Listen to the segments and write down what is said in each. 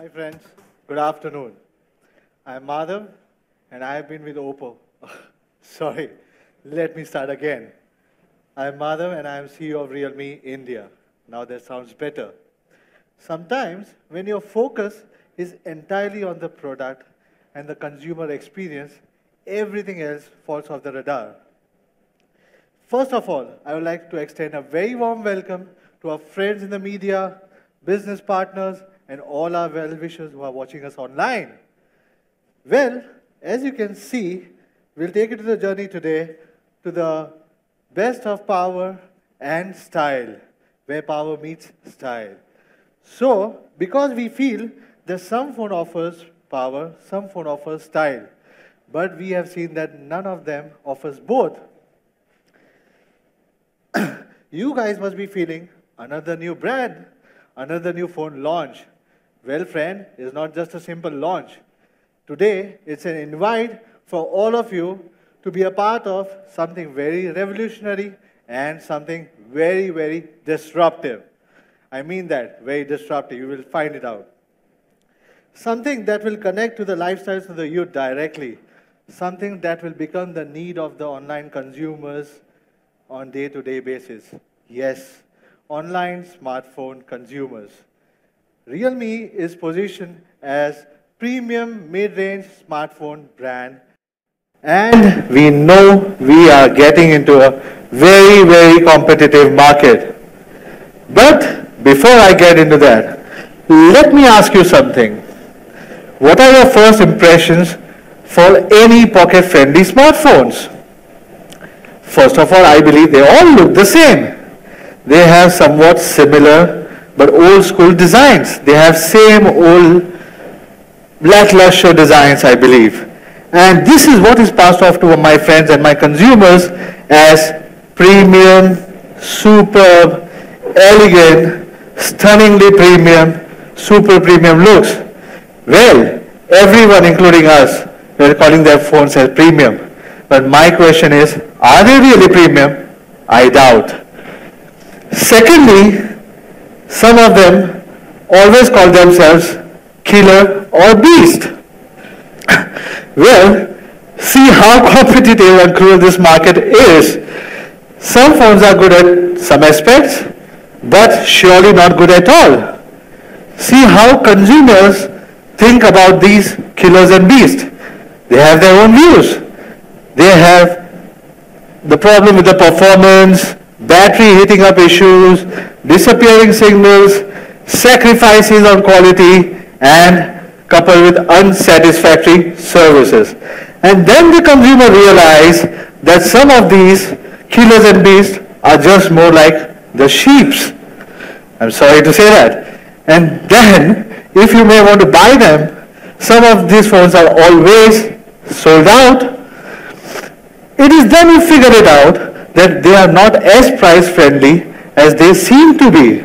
Hi friends, good afternoon. I'm Madhav and I have been with Oppo. Sorry, let me start again. I'm Madhav and I am CEO of RealMe India. Now that sounds better. Sometimes when your focus is entirely on the product and the consumer experience, everything else falls off the radar. First of all, I would like to extend a very warm welcome to our friends in the media, business partners, and all our well-wishers who are watching us online. Well, as you can see, we'll take you to the journey today to the best of power and style, where power meets style. So, because we feel that some phone offers power, some phone offers style, but we have seen that none of them offers both. You guys must be feeling another new brand, another new phone launch. Well, friend, it's not just a simple launch. Today, it's an invite for all of you to be a part of something very revolutionary and something very, very disruptive. I mean that, very disruptive. You will find it out. Something that will connect to the lifestyles of the youth directly. Something that will become the need of the online consumers on day-to-day basis. Yes, online smartphone consumers. RealMe is positioned as premium mid-range smartphone brand, and we know we are getting into a very, very competitive market. But before I get into that, let me ask you something. What are your first impressions for any pocket-friendly smartphones? First of all, I believe they all look the same. They have somewhat similar but old school designs. They have same old lackluster designs, I believe. And this is what is passed off to my friends and my consumers as premium, superb, elegant, stunningly premium, super premium looks. Well, everyone including us, they're calling their phones as premium. But my question is, are they really premium? I doubt. Secondly, some of them always call themselves killer or beast. Well, see how competitive and cruel this market is. Some phones are good at some aspects, but surely not good at all. See how consumers think about these killers and beasts. They have their own views. They have the problem with the performance, battery heating up issues, disappearing signals, sacrifices on quality, and coupled with unsatisfactory services. And then the consumer realize that some of these killers and beasts are just more like the sheeps. I'm sorry to say that. And then, if you may want to buy them, some of these phones are always sold out. It is then you figure it out that they are not as price friendly as they seem to be.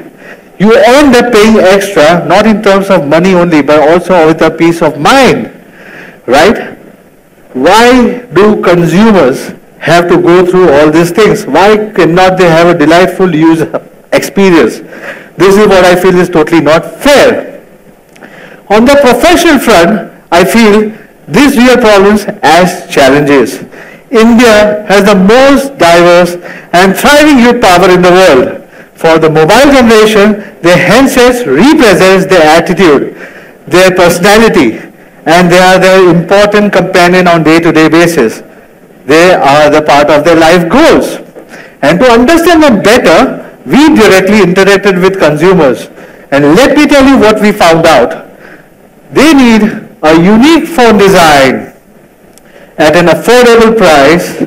You end up paying extra, not in terms of money only, but also with a peace of mind, right? Why do consumers have to go through all these things? Why cannot they have a delightful user experience? This is what I feel is totally not fair. On the professional front, I feel these real problems as challenges. India has the most diverse and thriving youth power in the world. For the mobile generation, their handsets represents their attitude, their personality, and they are their important companion on day-to-day basis. They are the part of their life goals. And to understand them better, we directly interacted with consumers. And let me tell you what we found out. They need a unique phone design at an affordable price,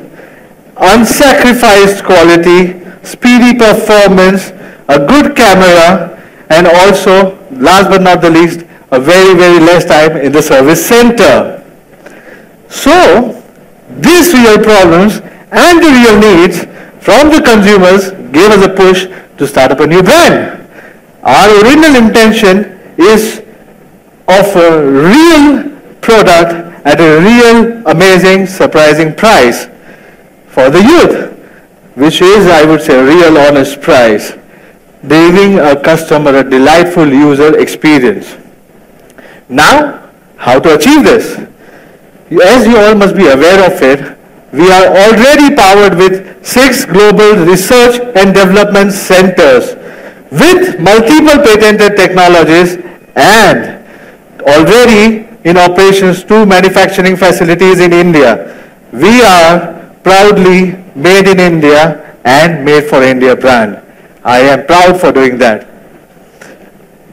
unsacrificed quality, speedy performance, a good camera, and also, last but not the least, a very, very less time in the service center. So, these real problems and the real needs from the consumers gave us a push to start up a new brand. Our original intention is of a real product at a real, amazing, surprising price for the youth, which is, I would say, a real honest price, giving a customer a delightful user experience. Now, how to achieve this? As you all must be aware of it, we are already powered with 6 global research and development centers with multiple patented technologies and already in operations 2 manufacturing facilities in India. We are proudly made in India and made for India brand. I am proud for doing that.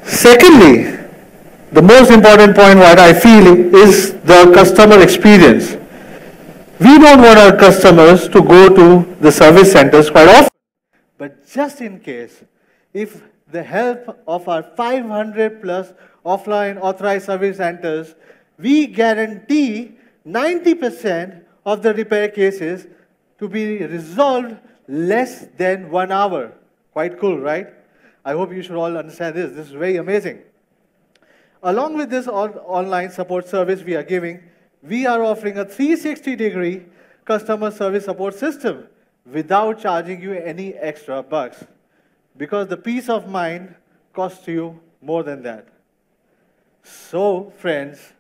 Secondly, the most important point what I feel is the customer experience. We don't want our customers to go to the service centers quite often. But just in case, if the help of our 500 plus offline authorized service centers, we guarantee 90% of the repair cases to be resolved less than 1 hour. Quite cool, right? I hope you should all understand this. This is very amazing. Along with this online support service we are giving, we are offering a 360-degree customer service support system without charging you any extra bucks, because the peace of mind costs you more than that. So, friends,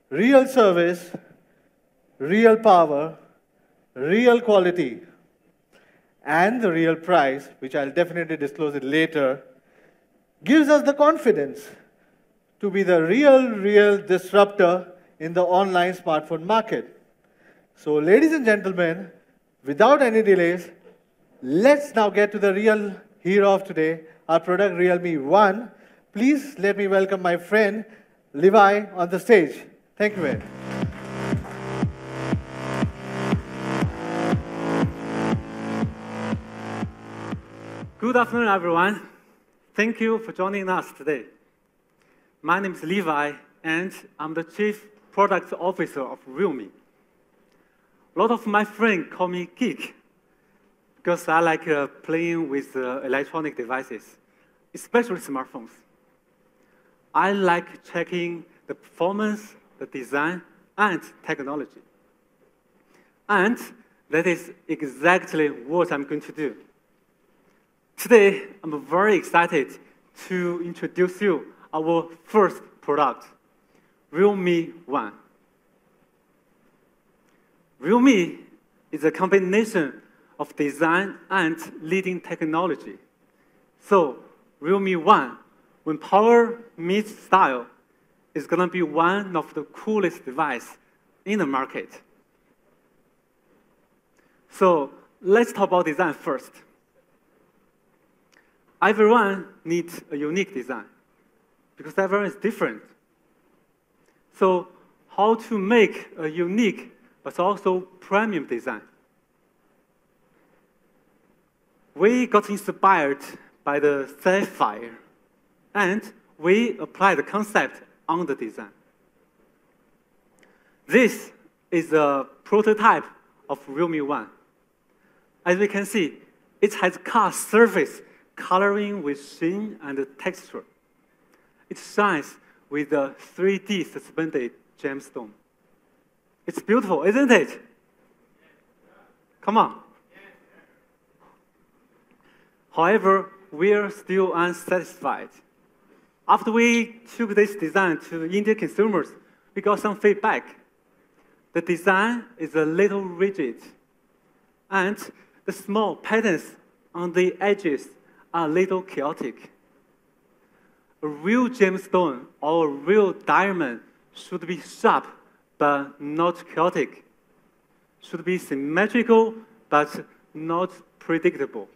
real service, real power, real quality, and the real price, which I'll definitely disclose it later, gives us the confidence to be the real disruptor in the online smartphone market. So, ladies and gentlemen, without any delays, let's now get to the real hero of today, our product RealMe 1. Please let me welcome my friend Levi on the stage. Thank you very much. Good afternoon, everyone. Thank you for joining us today. My name is Levi, and I'm the Chief Product Officer of RealMe. A lot of my friends call me geek because I like playing with electronic devices, especially smartphones. I like checking the performance, the design, and technology. And that is exactly what I'm going to do. Today, I'm very excited to introduce you our first product, RealMe 1. RealMe is a combination of design and leading technology. So, RealMe 1, when power meets style, is going to be one of the coolest devices in the market. So, let's talk about design first. Everyone needs a unique design, because everyone is different. So how to make a unique but also premium design? We got inspired by the Sapphire, and we applied the concept on the design. This is a prototype of RealMe 1. As we can see, it has car surface coloring with sheen and texture. It shines with a 3D suspended gemstone. It's beautiful, isn't it? Come on. However, we're still unsatisfied. After we took this design to Indian consumers, we got some feedback. The design is a little rigid, and the small patterns on the edges are a little chaotic. A real gemstone or a real diamond should be sharp but not chaotic. Should be symmetrical but not predictable.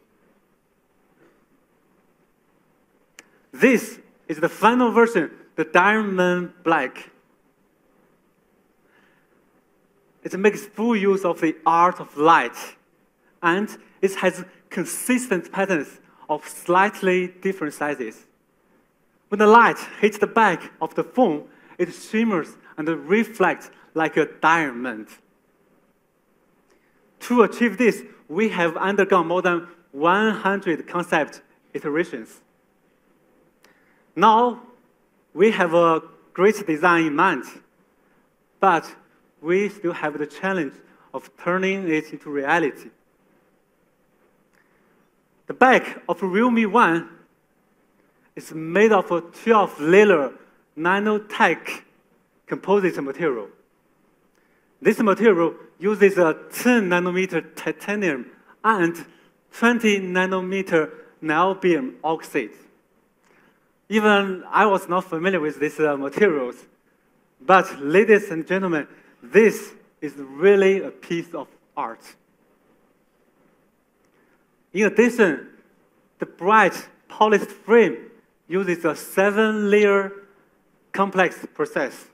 This is the final version, the diamond black. It makes full use of the art of light, and it has consistent patterns of slightly different sizes. When the light hits the back of the phone, it shimmers and reflects like a diamond. To achieve this, we have undergone more than 100 concept iterations. Now, we have a great design in mind, but we still have the challenge of turning it into reality. The back of RealMe 1 is made of a 12-layer nanotech composite material. This material uses a 10 nanometer titanium and 20 nanometer niobium oxide. Even I was not familiar with these materials, but ladies and gentlemen, this is really a piece of art. In addition, the bright polished frame uses a 7-layer complex process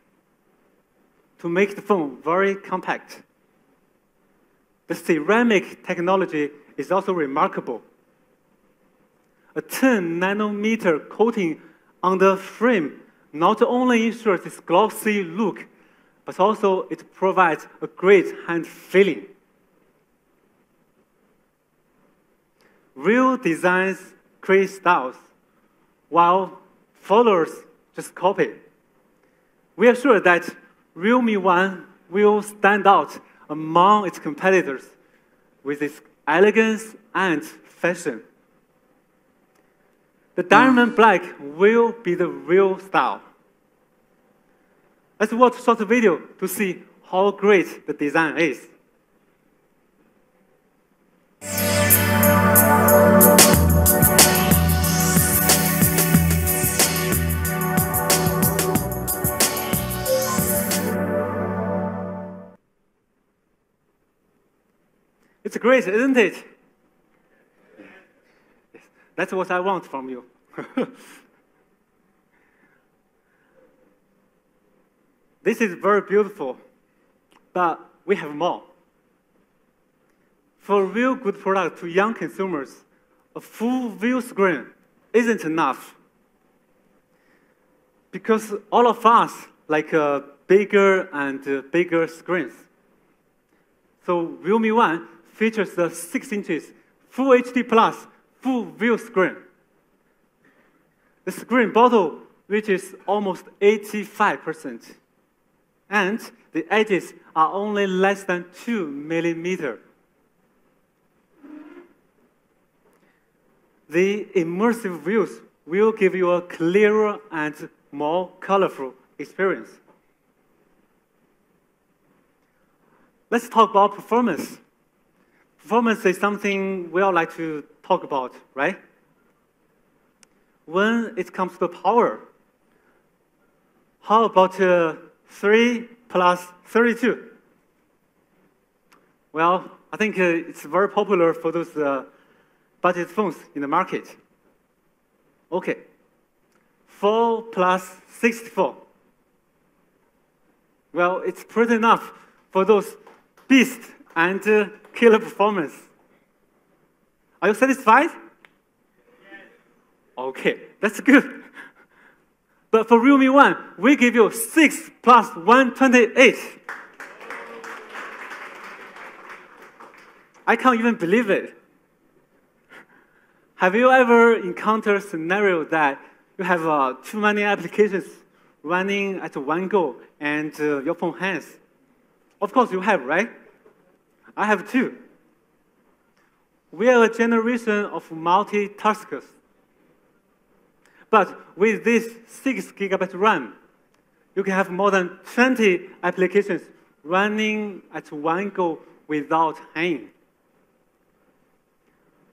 to make the phone very compact. The ceramic technology is also remarkable. A 10 nanometer coating on the frame not only ensures its glossy look, but also it provides a great hand feeling. Real designs create styles, while followers just copy. We are sure that RealMe 1 will stand out among its competitors with its elegance and fashion. The diamond black will be the real style. Let's watch a short video to see how great the design is. It's great, isn't it? Yes. That's what I want from you. This is very beautiful, but we have more. For a real good product to young consumers, a full view screen isn't enough. Because all of us like bigger and bigger screens. So RealMe 1 features the 6 inches Full HD Plus full view screen. The screen bottle reaches almost 85%. And the edges are only less than 2 millimeters. The immersive views will give you a clearer and more colorful experience. Let's talk about performance. Performance is something we all like to talk about, right? When it comes to power, how about 3 plus 32? Well, I think it's very popular for those budget phones in the market. Okay, 4 plus 64. Well, it's pretty enough for those beast and killer performance. Are you satisfied? Yes. Okay, that's good. But for RealMe 1, we give you 6 plus 128. I can't even believe it. Have you ever encountered a scenario that you have too many applications running at one go and your phone hangs? Of course you have, right? I have too. We are a generation of multitaskers. But with this 6 GB RAM, you can have more than 20 applications running at one go without hanging.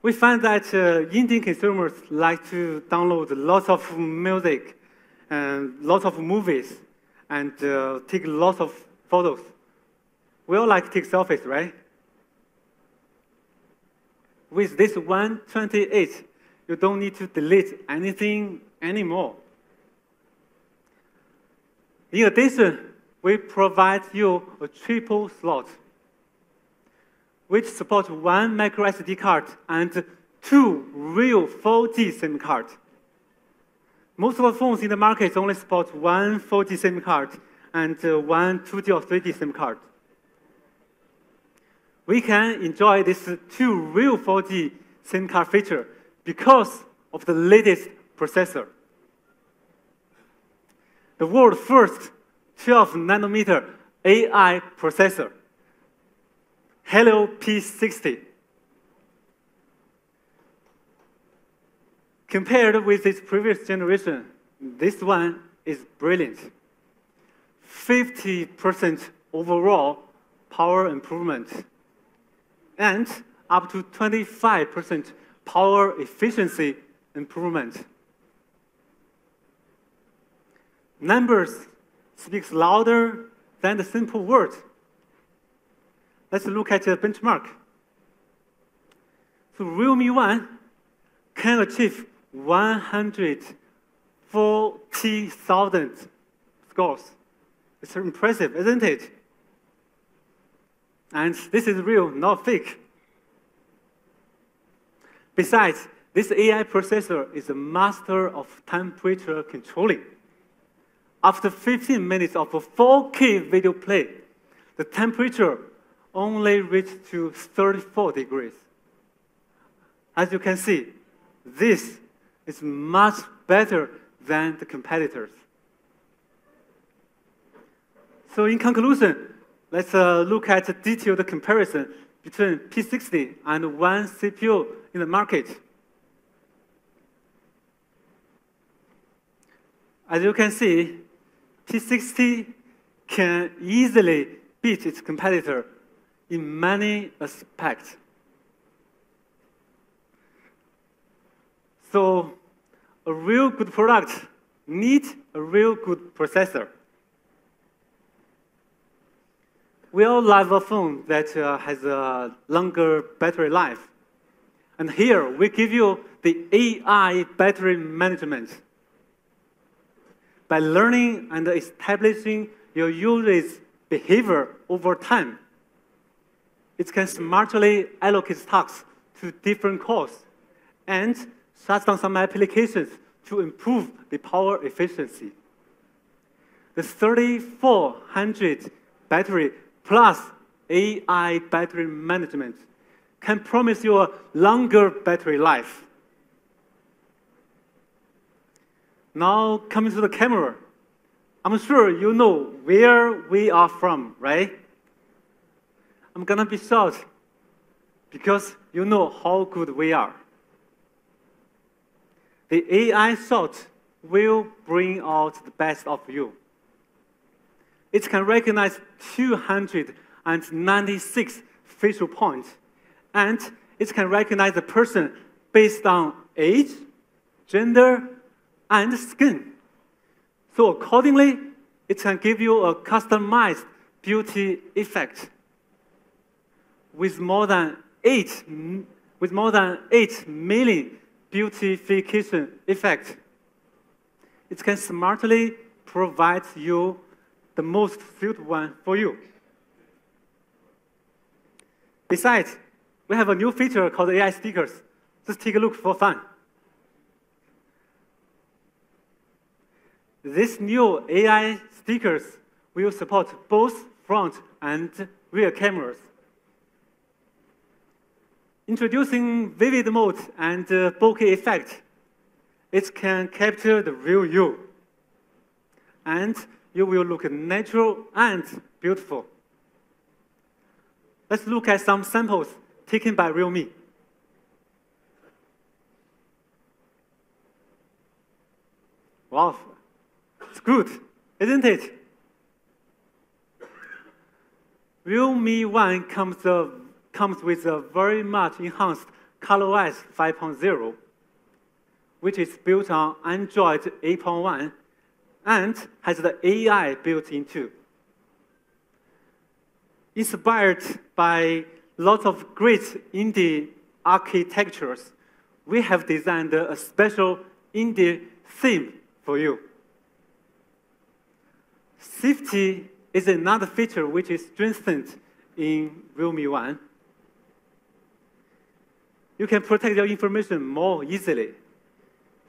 We find that Indian consumers like to download lots of music and lots of movies and take lots of photos. We all like to take selfies, right? With this 128, you don't need to delete anything anymore. In addition, we provide you a triple slot, which supports 1 micro SD card and 2 real 4G SIM cards. Most of the phones in the market only support 1 4G SIM card and 1 2G or 3G SIM card. We can enjoy this 2 real 4G SIM card feature because of the latest processor. The world's first 12 nanometer AI processor, Helio P60. Compared with its previous generation, this one is brilliant. 50% overall power improvement, and up to 25% power efficiency improvement. Numbers speaks louder than the simple words. Let's look at the benchmark. So RealMe 1 can achieve 140,000 scores. It's impressive, isn't it? And this is real, not fake. Besides, this AI processor is a master of temperature controlling. After 15 minutes of a 4K video play, the temperature only reached to 34 degrees. As you can see, this is much better than the competitors. So in conclusion, let's look at a detailed comparison between P60 and one CPU in the market. As you can see, P60 can easily beat its competitor in many aspects. So a real good product needs a real good processor. We all love a phone that has a longer battery life. And here, we give you the AI battery management. By learning and establishing your user's behavior over time, it can smartly allocate tasks to different cores and shut down some applications to improve the power efficiency. The 3400 battery plus AI battery management can promise you a longer battery life. Now, coming to the camera, I'm sure you know where we are from, right? I'm gonna be short because you know how good we are. The AI shot will bring out the best of you. It can recognize 296 facial points, and it can recognize a person based on age, gender, and skin. So accordingly, it can give you a customized beauty effect. With more than 8 million beautification effects, it can smartly provide you the most suitable one for you. Besides, we have a new feature called AI stickers. Just take a look for fun. These new AI stickers will support both front and rear cameras. Introducing vivid mode and bokeh effect, it can capture the real you. And you will look natural and beautiful. Let's look at some samples taken by RealMe. Wow, it's good, isn't it? RealMe 1 comes with a very much enhanced ColorOS 5.0, which is built on Android 8.1 and has the AI built in too. Inspired by lots of great indie architectures, we have designed a special indie theme for you. Safety is another feature which is strengthened in RealMe 1. You can protect your information more easily.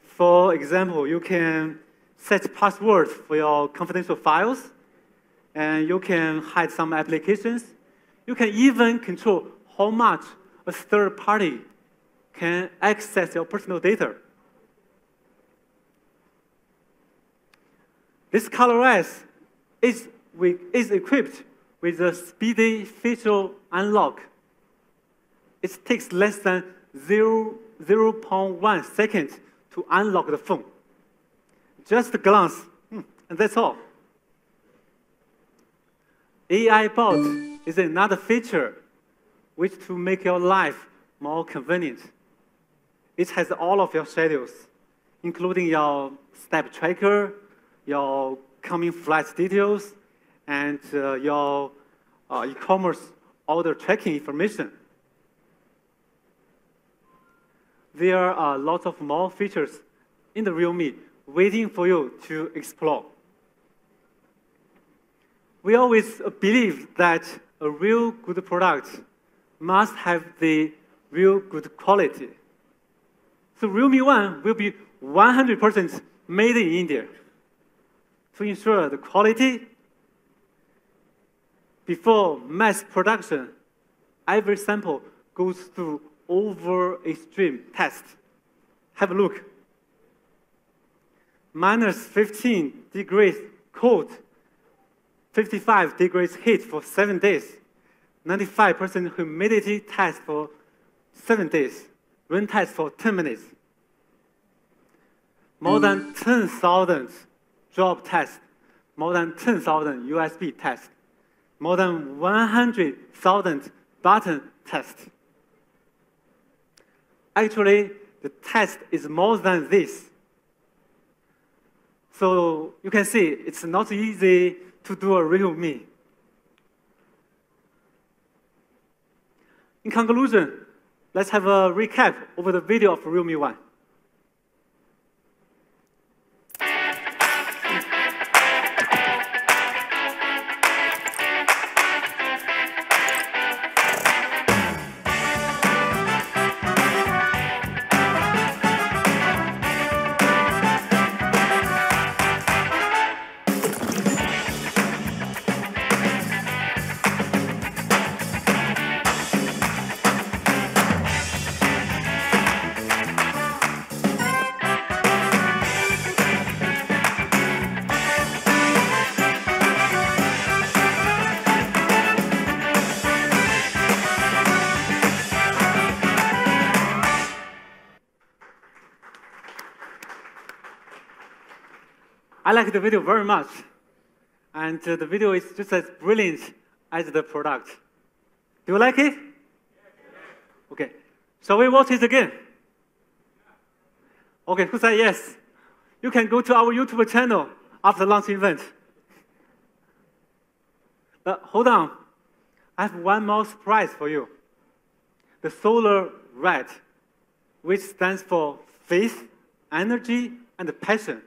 For example, you can set passwords for your confidential files, and you can hide some applications. You can even control how much a third party can access your personal data. This ColorOS is equipped with a speedy facial unlock. It takes less than 0.1 seconds to unlock the phone. Just a glance, And that's all. AI bot is another feature which to make your life more convenient. It has all of your schedules, including your step tracker, your coming flight details, and your e-commerce order tracking information. There are lots of more features in the RealMe waiting for you to explore. We always believe that a real good product must have the real good quality. So RealMe One will be 100% made in India to ensure the quality. Before mass production, every sample goes through over extreme test. Have a look. -15 degrees cold, 55 degrees heat for 7 days, 95% humidity test for 7 days, rain test for 10 minutes. More than 10,000 job tests, more than 10,000 USB tests, more than 100,000 button tests. Actually, the test is more than this. So you can see it's not easy to do a RealMe. In conclusion, let's have a recap over the video of RealMe One. I like the video very much. And the video is just as brilliant as the product. Do you like it? Okay. Shall we watch it again? Okay, who said yes? You can go to our YouTube channel after the launch event. Hold on. I have one more surprise for you. The Solar Red, which stands for faith, energy, and passion.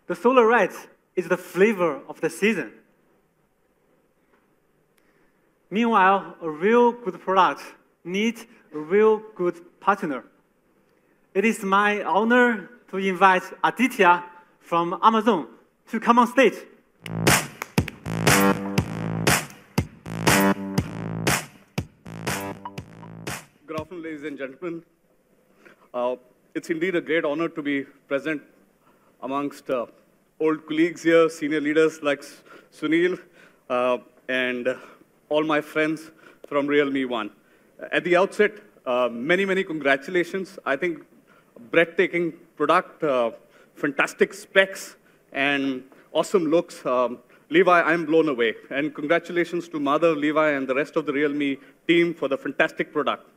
The Solar Red is the flavor of the season. Meanwhile, a real good product needs a real good partner. It is my honor to invite Aditya from Amazon to come on stage. Good afternoon, ladies and gentlemen. It's indeed a great honor to be present amongst old colleagues here, senior leaders like Sunil, and all my friends from RealMe One. At the outset, many congratulations. I think breathtaking product, fantastic specs, and awesome looks. Levi, I'm blown away. And congratulations to Madhav, Levi, and the rest of the RealMe team for the fantastic product.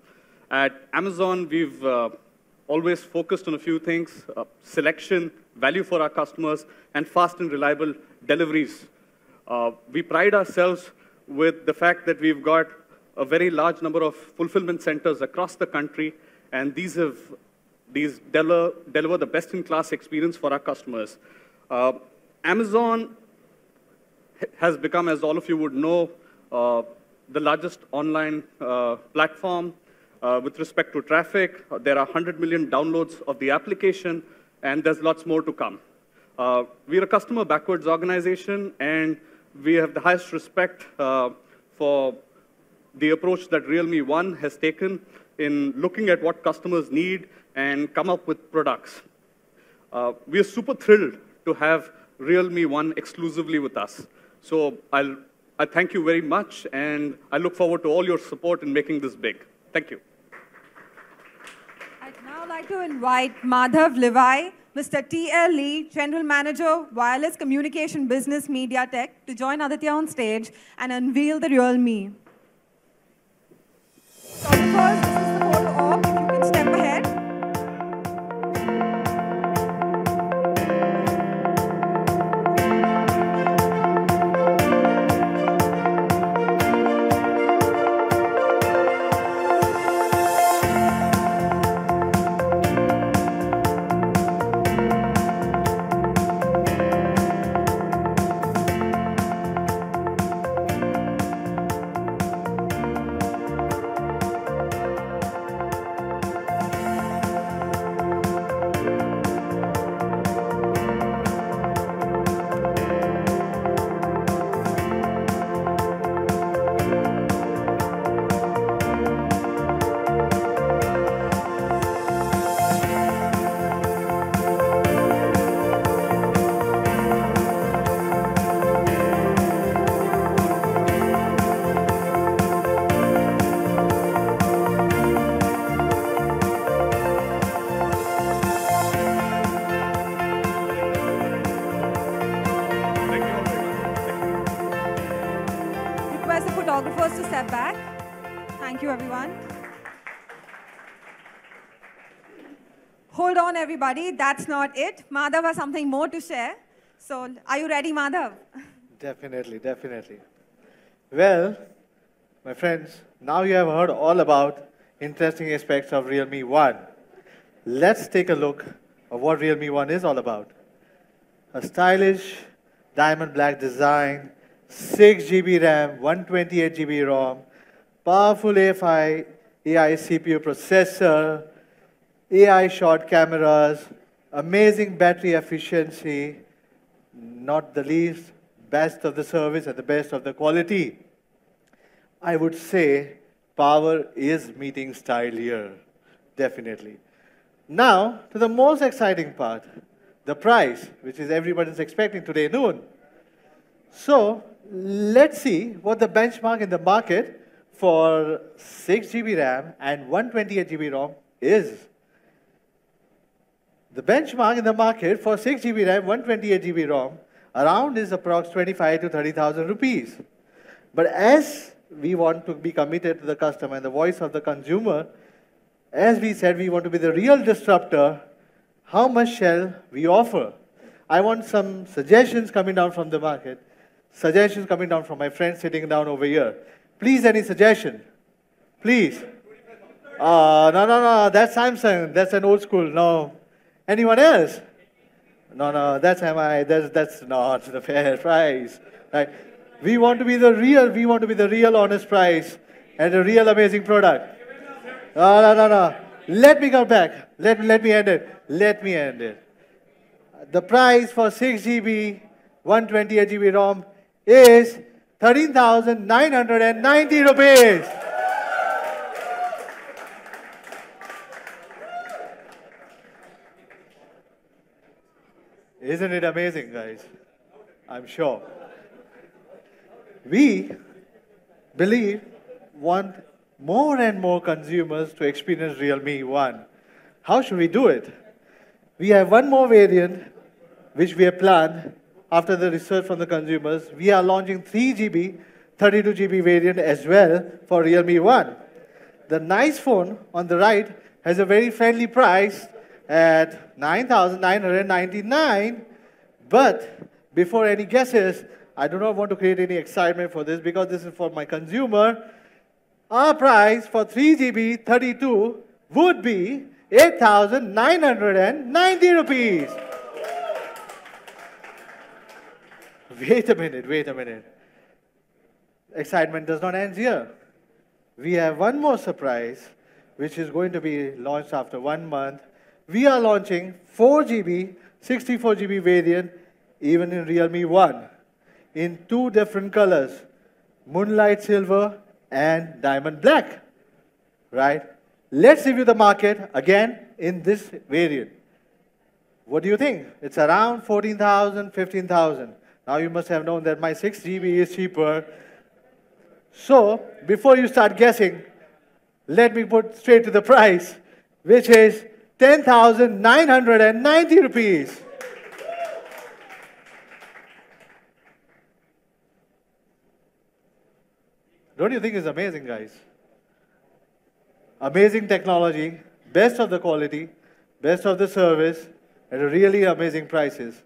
At Amazon, we've always focused on a few things: selection, value for our customers, and fast and reliable deliveries. We pride ourselves with the fact that we've got a very large number of fulfillment centers across the country, and these deliver the best-in-class experience for our customers. Amazon has become, as all of you would know, the largest online platform with respect to traffic. There are 100 million downloads of the application, and there's lots more to come. We're a customer-backwards organization, and we have the highest respect for the approach that RealMe One has taken in looking at what customers need and come up with products. We are super thrilled to have RealMe One exclusively with us. So I thank you very much, and I look forward to all your support in making this big. Thank you. I'd now like to invite Madhav, Levi, Mr. T.L. Lee, General Manager, Wireless Communication Business Media Tech, to join Aditya on stage and unveil the RealMe. Photographers, this is the photo op. If you can step ahead. Request the photographers to step back. Thank you, everyone. Hold on, everybody. That's not it. Madhav has something more to share. So, are you ready, Madhav? Definitely, definitely. Well, my friends, now you have heard all about interesting aspects of RealMe 1. Let's take a look at what RealMe 1 is all about. A stylish diamond black design, 6 GB RAM, 128 GB ROM, powerful AI CPU processor, AI shot cameras, amazing battery efficiency, not the least, best of the service and the best of the quality. I would say power is meeting style here, definitely. Now, to the most exciting part, the price, which is everybody's expecting today noon. So, let's see what the benchmark in the market for 6 GB RAM and 128 GB ROM is. The benchmark in the market for 6 GB RAM, 128 GB ROM around is approximately 25 to 30,000 rupees. But as we want to be committed to the customer and the voice of the consumer, as we said, we want to be the real disruptor. How much shall we offer? I want some suggestions coming down from the market, suggestions coming down from my friends sitting down over here. Please, any suggestion? Please. No, that's Samsung. That's an old school. No. Anyone else? No, that's MI. That's not the fair price. Right? We want to be the real honest price and a real amazing product. No. Let me come back. Let me end it. The price for 6 GB, 128 GB ROM is 13,990 rupees. Isn't it amazing, guys? I'm sure. We want more and more consumers to experience RealMe 1. How should we do it? We have one more variant which we have planned after the research from the consumers. We are launching 3 GB, 32 GB variant as well for RealMe 1. The nice phone on the right has a very friendly price at 9,999. But before any guesses, I do not want to create any excitement for this because this is for my consumer. Our price for 3 GB 32 would be 8,990 rupees. Wait a minute. Excitement does not end here. We have one more surprise, which is going to be launched after 1 month. We are launching 4 GB, 64 GB variant, even in RealMe 1, in 2 different colors, Moonlight Silver and Diamond Black, right? Let's review the market again in this variant. What do you think? It's around 14,000, 15,000. Now you must have known that my 6 GB is cheaper. So before you start guessing, let me put straight to the price, which is 10,990 rupees. Don't you think it's amazing, guys? Amazing technology, best of the quality, best of the service, at a really amazing prices.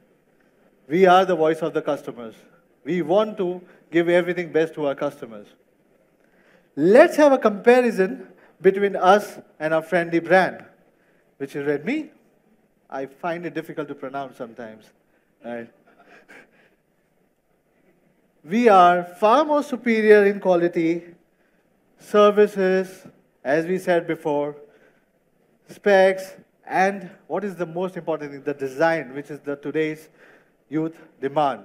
We are the voice of the customers. We want to give everything best to our customers. Let's have a comparison between us and our friendly brand, which is RealMe. I find it difficult to pronounce sometimes. Right? We are far more superior in quality, services, as we said before, specs, and what is the most important thing, the design, which is the today's youth demand.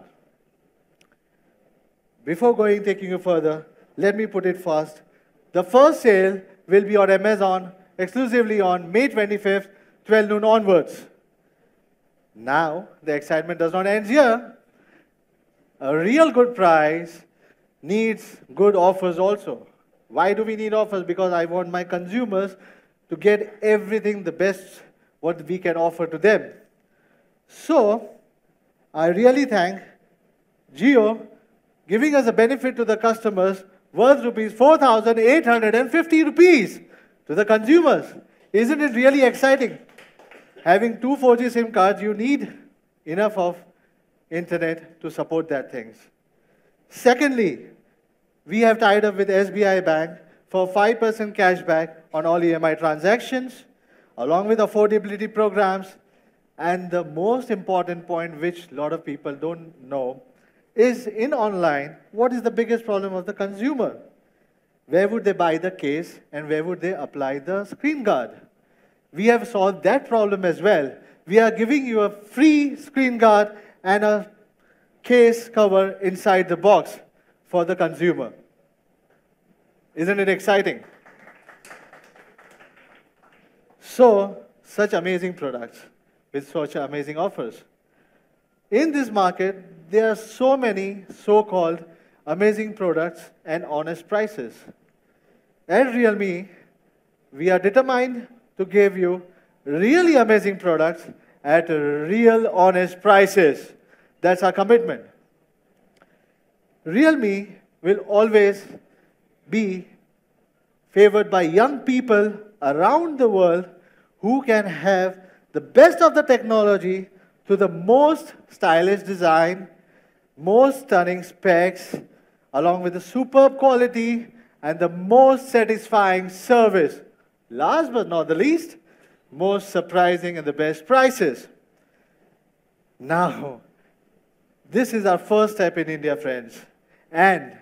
Before taking you further, let me put it fast. The first sale will be on Amazon exclusively on May 25th, 12 noon onwards. Now, the excitement does not end here. A real good price needs good offers also. Why do we need offers? Because I want my consumers to get everything the best what we can offer to them. So, I really thank Jio giving us a benefit to the customers worth rupees 4,850 rupees to the consumers. Isn't it really exciting? Having two 4G SIM cards, you need enough of internet to support that things. Secondly, we have tied up with SBI Bank for 5% cashback on all EMI transactions, along with affordability programs. And the most important point, which a lot of people don't know, is in online, what is the biggest problem of the consumer? Where would they buy the case and where would they apply the screen guard? We have solved that problem as well. We are giving you a free screen guard and a case cover inside the box for the consumer. Isn't it exciting? So, such amazing products with such amazing offers. In this market, there are so many so-called amazing products and honest prices. At RealMe, we are determined to give you really amazing products at real honest prices. That's our commitment. RealMe will always be favored by young people around the world who can have the best of the technology to the most stylish design, most stunning specs, along with the superb quality and the most satisfying service. Last but not the least, most surprising and the best prices. Now, this is our first step in India, friends. And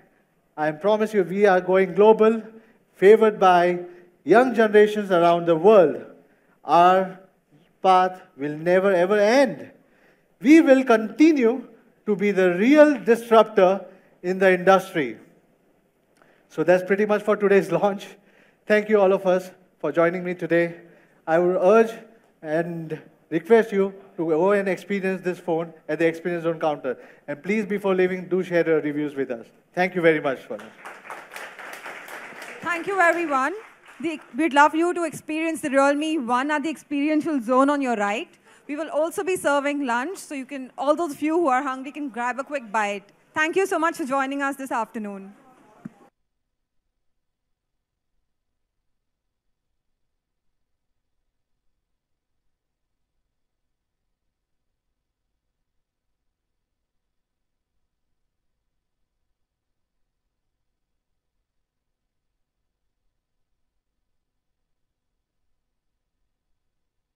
I promise you, we are going global, favored by young generations around the world. Our path will never ever end. We will continue to be the real disruptor in the industry. So that's pretty much for today's launch. Thank you all of us for joining me today. I would urge and request you to go and experience this phone at the Experience Zone counter. And please, before leaving, do share your reviews with us. Thank you very much for that. Thank you, everyone. We'd love you to experience the RealMe One at the Experiential Zone on your right. We will also be serving lunch, so you can, all those few who are hungry can grab a quick bite. Thank you so much for joining us this afternoon.